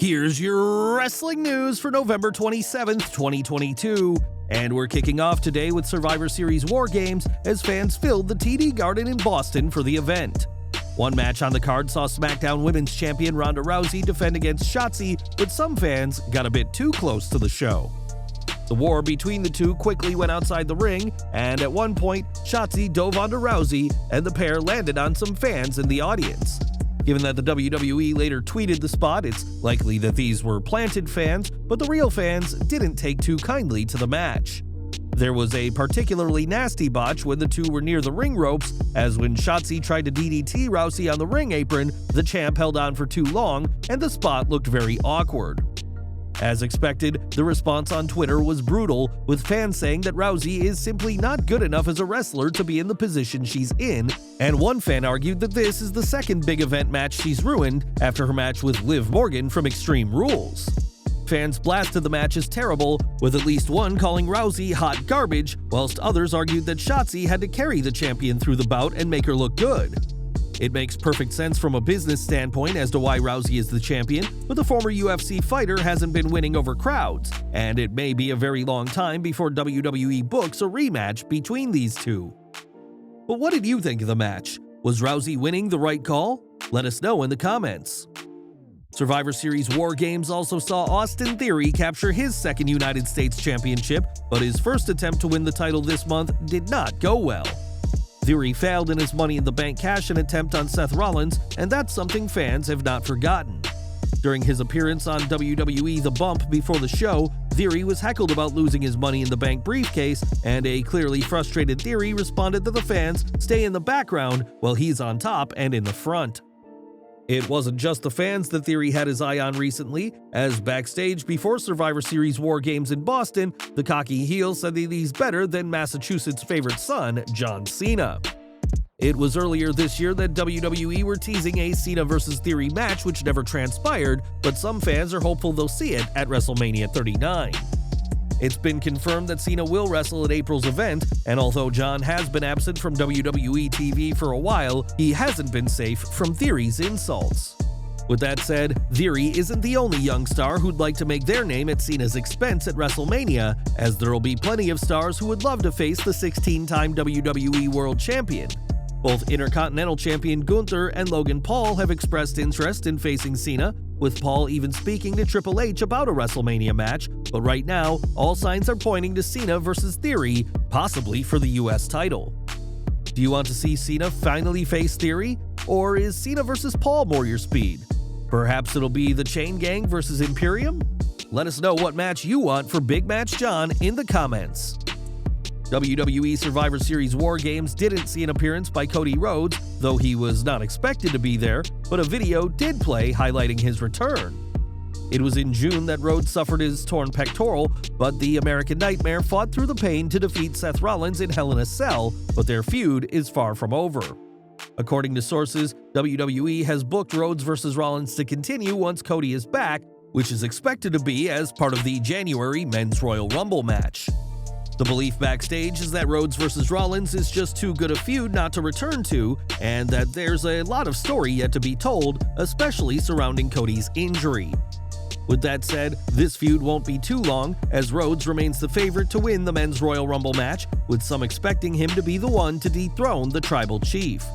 Here's your wrestling news for November 27th, 2022. And we're kicking off today with Survivor Series Wargames as fans filled the TD Garden in Boston for the event. One match on the card saw SmackDown Women's Champion Ronda Rousey defend against Shotzi, but some fans got a bit too close to the show. The war between the two quickly went outside the ring, and at one point, Shotzi dove onto Rousey, and the pair landed on some fans in the audience. Given that the WWE later tweeted the spot, it's likely that these were planted fans, but the real fans didn't take too kindly to the match. There was a particularly nasty botch when the two were near the ring ropes, as when Shotzi tried to DDT Rousey on the ring apron, the champ held on for too long, and the spot looked very awkward. As expected, the response on Twitter was brutal, with fans saying that Rousey is simply not good enough as a wrestler to be in the position she's in, and one fan argued that this is the second big event match she's ruined after her match with Liv Morgan from Extreme Rules. Fans blasted the match as terrible, with at least one calling Rousey hot garbage, whilst others argued that Shotzi had to carry the champion through the bout and make her look good. It makes perfect sense from a business standpoint as to why Rousey is the champion, but the former UFC fighter hasn't been winning over crowds, and it may be a very long time before WWE books a rematch between these two. But what did you think of the match? Was Rousey winning the right call? Let us know in the comments. Survivor Series Wargames also saw Austin Theory capture his second United States Championship, but his first attempt to win the title this month did not go well. Theory failed in his Money in the Bank cash-in attempt on Seth Rollins, and that's something fans have not forgotten. During his appearance on WWE The Bump before the show, Theory was heckled about losing his Money in the Bank briefcase, and a clearly frustrated Theory responded to the fans stay in the background while he's on top and in the front. It wasn't just the fans that Theory had his eye on recently, as backstage before Survivor Series Wargames in Boston, the cocky heel said that he's better than Massachusetts' favorite son, John Cena. It was earlier this year that WWE were teasing a Cena vs. Theory match which never transpired, but some fans are hopeful they'll see it at WrestleMania 39. It's been confirmed that Cena will wrestle at April's event, and although John has been absent from WWE TV for a while, he hasn't been safe from Theory's insults. With that said, Theory isn't the only young star who'd like to make their name at Cena's expense at WrestleMania, as there'll be plenty of stars who would love to face the 16-time WWE World Champion. Both Intercontinental Champion Gunther and Logan Paul have expressed interest in facing Cena, with Paul even speaking to Triple H about a WrestleMania match, but right now, all signs are pointing to Cena versus Theory, possibly for the US title. Do you want to see Cena finally face Theory, or is Cena versus Paul more your speed? Perhaps it'll be the Chain Gang versus Imperium? Let us know what match you want for Big Match John in the comments. WWE Survivor Series Wargames didn't see an appearance by Cody Rhodes, though he was not expected to be there, but a video did play highlighting his return. It was in June that Rhodes suffered his torn pectoral, but the American Nightmare fought through the pain to defeat Seth Rollins in Hell in a Cell, but their feud is far from over. According to sources, WWE has booked Rhodes vs. Rollins to continue once Cody is back, which is expected to be as part of the January Men's Royal Rumble match. The belief backstage is that Rhodes vs. Rollins is just too good a feud not to return to, and that there's a lot of story yet to be told, especially surrounding Cody's injury. With that said, this feud won't be too long, as Rhodes remains the favorite to win the Men's Royal Rumble match, with some expecting him to be the one to dethrone the Tribal Chief.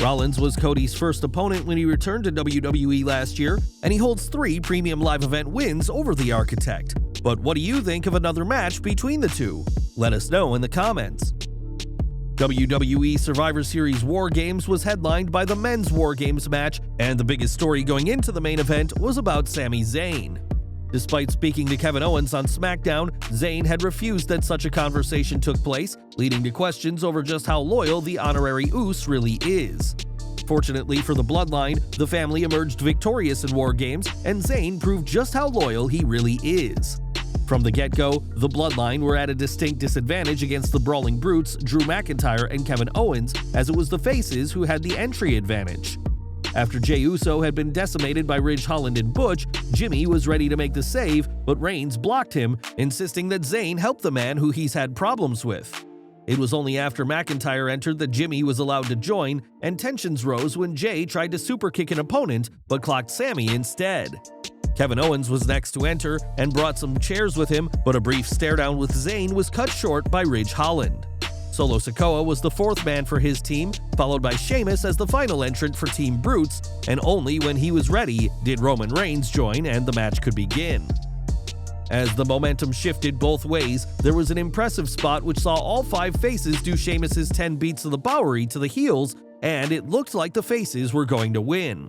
Rollins was Cody's first opponent when he returned to WWE last year, and he holds 3 Premium Live Event wins over the Architect. But what do you think of another match between the two? Let us know in the comments. WWE Survivor Series Wargames was headlined by the Men's Wargames match, and the biggest story going into the main event was about Sami Zayn. Despite speaking to Kevin Owens on SmackDown, Zayn had refused that such a conversation took place, leading to questions over just how loyal the honorary Uce really is. Fortunately for the Bloodline, the family emerged victorious in Wargames, and Zayn proved just how loyal he really is. From the get-go, the Bloodline were at a distinct disadvantage against the Brawling Brutes, Drew McIntyre and Kevin Owens, as it was the faces who had the entry advantage. After Jey Uso had been decimated by Ridge Holland and Butch, Jimmy was ready to make the save, but Reigns blocked him, insisting that Zayn help the man who he's had problems with. It was only after McIntyre entered that Jimmy was allowed to join, and tensions rose when Jey tried to superkick an opponent but clocked Sami instead. Kevin Owens was next to enter and brought some chairs with him, but a brief stare-down with Zayn was cut short by Ridge Holland. Solo Sikoa was the fourth man for his team, followed by Sheamus as the final entrant for Team Brutes, and only when he was ready did Roman Reigns join and the match could begin. As the momentum shifted both ways, there was an impressive spot which saw all 5 faces do Sheamus's 10 beats of the Bowery to the heels, and it looked like the faces were going to win.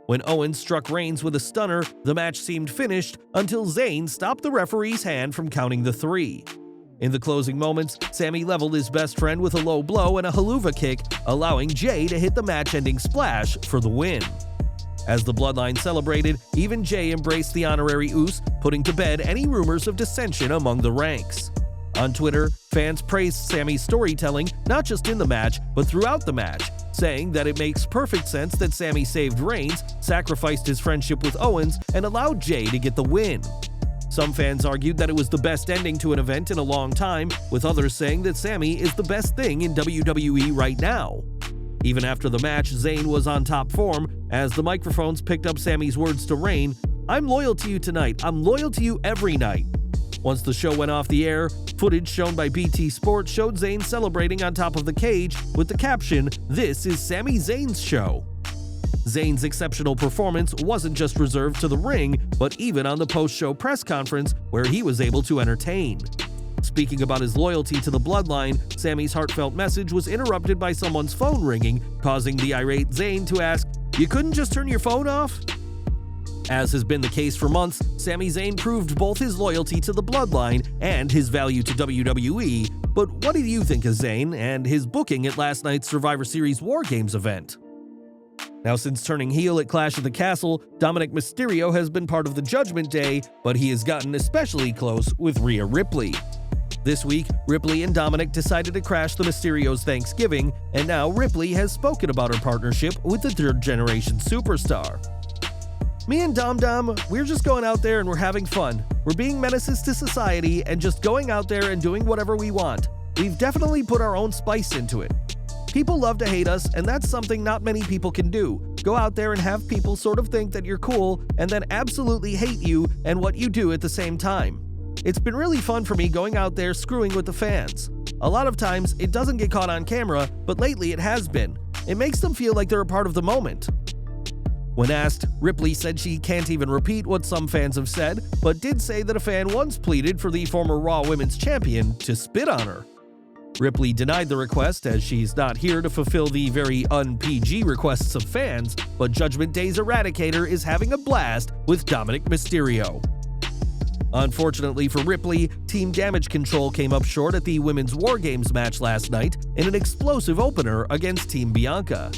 When Owens struck Reigns with a stunner, the match seemed finished until Zayn stopped the referee's hand from counting the 3. In the closing moments, Sami leveled his best friend with a low blow and a haluva kick, allowing Jay to hit the match-ending splash for the win. As the Bloodline celebrated, even Jay embraced the honorary Uce, putting to bed any rumors of dissension among the ranks. On Twitter, fans praised Sami's storytelling not just in the match, but throughout the match, saying that it makes perfect sense that Sami saved Reigns, sacrificed his friendship with Owens, and allowed Jay to get the win. Some fans argued that it was the best ending to an event in a long time, with others saying that Sami is the best thing in WWE right now. Even after the match, Zayn was on top form as the microphones picked up Sami's words to Reign, "I'm loyal to you tonight, I'm loyal to you every night." Once the show went off the air, footage shown by BT Sport showed Zayn celebrating on top of the cage with the caption, "This is Sami Zayn's show." Zayn's exceptional performance wasn't just reserved to the ring, but even on the post-show press conference where he was able to entertain. Speaking about his loyalty to the Bloodline, Sami's heartfelt message was interrupted by someone's phone ringing, causing the irate Zayn to ask, "You couldn't just turn your phone off?" As has been the case for months, Sami Zayn proved both his loyalty to the Bloodline and his value to WWE, but what did you think of Zayn and his booking at last night's Survivor Series Wargames event? Now, since turning heel at Clash of the Castle, Dominik Mysterio has been part of the Judgment Day, but he has gotten especially close with Rhea Ripley. This week, Ripley and Dominik decided to crash the Mysterio's Thanksgiving, and now Ripley has spoken about her partnership with the third-generation superstar. "Me and Dom, we're just going out there and we're having fun. We're being menaces to society and just going out there and doing whatever we want. We've definitely put our own spice into it. People love to hate us, and that's something not many people can do. Go out there and have people sort of think that you're cool and then absolutely hate you and what you do at the same time. It's been really fun for me going out there screwing with the fans. A lot of times, it doesn't get caught on camera, but lately it has been. It makes them feel like they're a part of the moment." When asked, Ripley said she can't even repeat what some fans have said, but did say that a fan once pleaded for the former Raw Women's Champion to spit on her. Ripley denied the request as she's not here to fulfill the very un-PG requests of fans, but Judgment Day's Eradicator is having a blast with Dominik Mysterio. Unfortunately for Ripley, Team Damage Control came up short at the Women's Wargames match last night in an explosive opener against Team Bianca.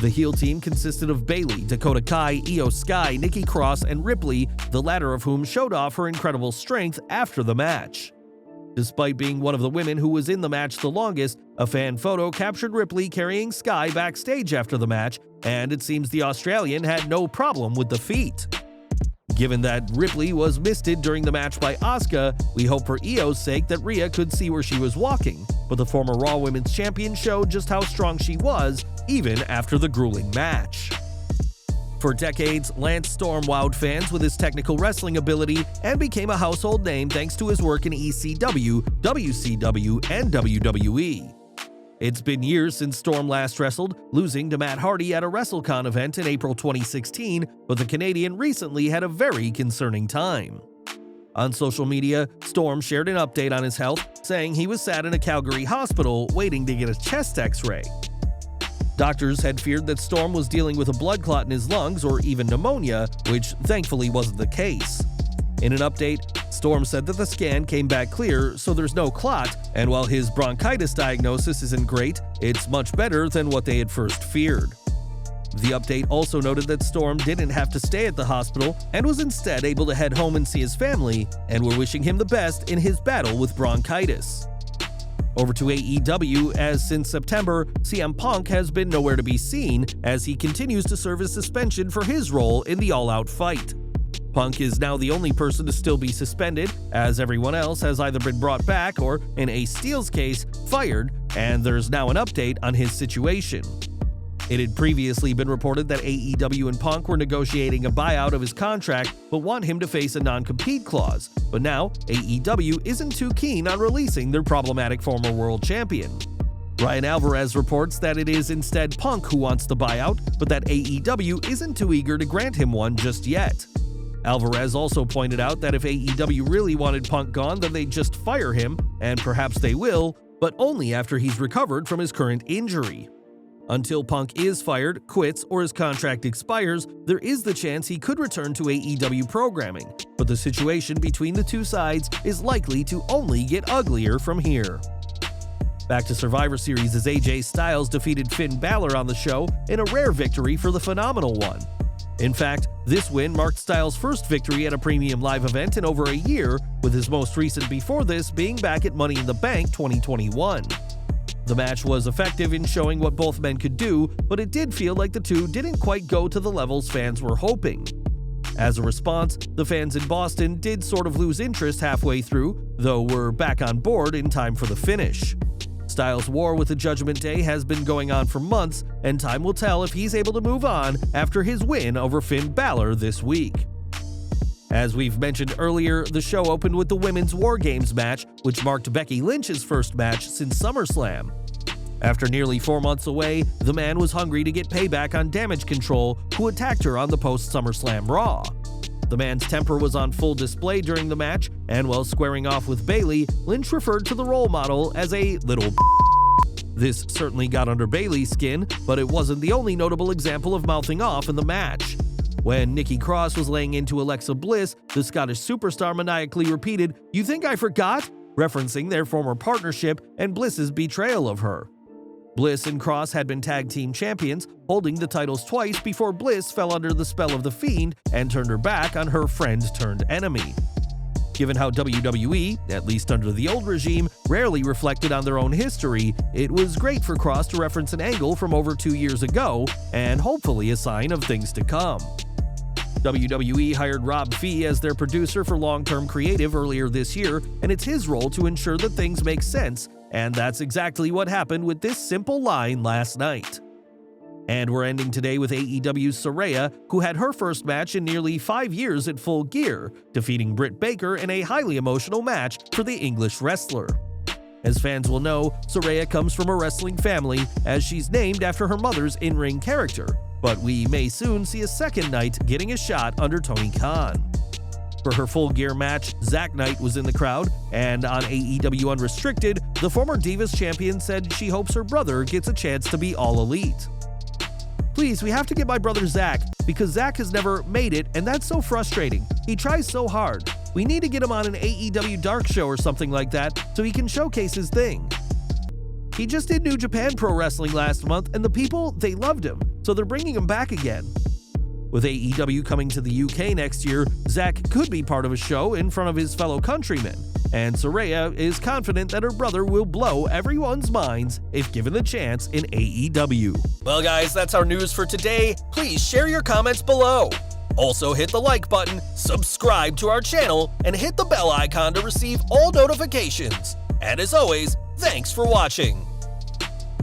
The heel team consisted of Bayley, Dakota Kai, Io Sky, Nikki Cross, and Ripley, the latter of whom showed off her incredible strength after the match. Despite being one of the women who was in the match the longest, a fan photo captured Ripley carrying Sky backstage after the match, and it seems the Australian had no problem with the feat. Given that Ripley was misted during the match by Asuka, we hope for Io's sake that Rhea could see where she was walking, but the former Raw Women's Champion showed just how strong she was, even after the grueling match. For decades, Lance Storm wowed fans with his technical wrestling ability and became a household name thanks to his work in ECW, WCW, and WWE. It's been years since Storm last wrestled, losing to Matt Hardy at a WrestleCon event in April 2016, but the Canadian recently had a very concerning time. On social media, Storm shared an update on his health, saying he was sat in a Calgary hospital waiting to get a chest x-ray. Doctors had feared that Storm was dealing with a blood clot in his lungs or even pneumonia, which thankfully wasn't the case. In an update, Storm said that the scan came back clear, so there's no clot, and while his bronchitis diagnosis isn't great, it's much better than what they had first feared. The update also noted that Storm didn't have to stay at the hospital and was instead able to head home and see his family, and were wishing him the best in his battle with bronchitis. Over to AEW, as since September, CM Punk has been nowhere to be seen as he continues to serve his suspension for his role in the All Out fight. Punk is now the only person to still be suspended, as everyone else has either been brought back or, in Ace Steel's case, fired, and there's now an update on his situation. It had previously been reported that AEW and Punk were negotiating a buyout of his contract but want him to face a non-compete clause, but now AEW isn't too keen on releasing their problematic former world champion. Ryan Alvarez reports that it is instead Punk who wants the buyout, but that AEW isn't too eager to grant him one just yet. Alvarez also pointed out that if AEW really wanted Punk gone, then they'd just fire him, and perhaps they will, but only after he's recovered from his current injury. Until Punk is fired, quits, or his contract expires, there is the chance he could return to AEW programming, but the situation between the two sides is likely to only get uglier from here. Back to Survivor Series as AJ Styles defeated Finn Balor on the show in a rare victory for the Phenomenal One. In fact, this win marked Styles' first victory at a premium live event in over a year, with his most recent before this being back at Money in the Bank 2021. The match was effective in showing what both men could do, but it did feel like the two didn't quite go to the levels fans were hoping. As a response, the fans in Boston did sort of lose interest halfway through, though were back on board in time for the finish. Styles' war with the Judgment Day has been going on for months, and time will tell if he's able to move on after his win over Finn Balor this week. As we've mentioned earlier, the show opened with the Women's Wargames match, which marked Becky Lynch's first match since SummerSlam. After nearly 4 months away, the man was hungry to get payback on Damage Control, who attacked her on the post-SummerSlam Raw. The man's temper was on full display during the match, and while squaring off with Bayley, Lynch referred to the role model as a little This certainly got under Bayley's skin, but it wasn't the only notable example of mouthing off in the match. When Nikki Cross was laying into Alexa Bliss, the Scottish superstar maniacally repeated, "You think I forgot?" referencing their former partnership and Bliss's betrayal of her. Bliss and Cross had been tag team champions, holding the titles twice before Bliss fell under the spell of the Fiend and turned her back on her friend-turned-enemy. Given how WWE, at least under the old regime, rarely reflected on their own history, it was great for Cross to reference an angle from over 2 years ago, and hopefully a sign of things to come. WWE hired Rob Fee as their producer for long-term creative earlier this year, and it's his role to ensure that things make sense, and that's exactly what happened with this simple line last night. And we're ending today with AEW's Saraya, who had her first match in nearly 5 years at Full Gear, defeating Britt Baker in a highly emotional match for the English wrestler. As fans will know, Saraya comes from a wrestling family, as she's named after her mother's in-ring character, but we may soon see a second Knight getting a shot under Tony Khan. For her Full Gear match, Zack Knight was in the crowd, and on AEW Unrestricted, the former Divas champion said she hopes her brother gets a chance to be All Elite. "Please, we have to get my brother Zack, because Zack has never made it, and that's so frustrating. He tries so hard. We need to get him on an AEW Dark show or something like that, so he can showcase his thing. He just did New Japan Pro Wrestling last month, and the people, they loved him, so they're bringing him back again." With AEW coming to the UK next year, Zack could be part of a show in front of his fellow countrymen, and Saraya is confident that her brother will blow everyone's minds if given the chance in AEW. Well guys, that's our news for today. Please share your comments below. Also hit the like button, subscribe to our channel, and hit the bell icon to receive all notifications. And as always, thanks for watching.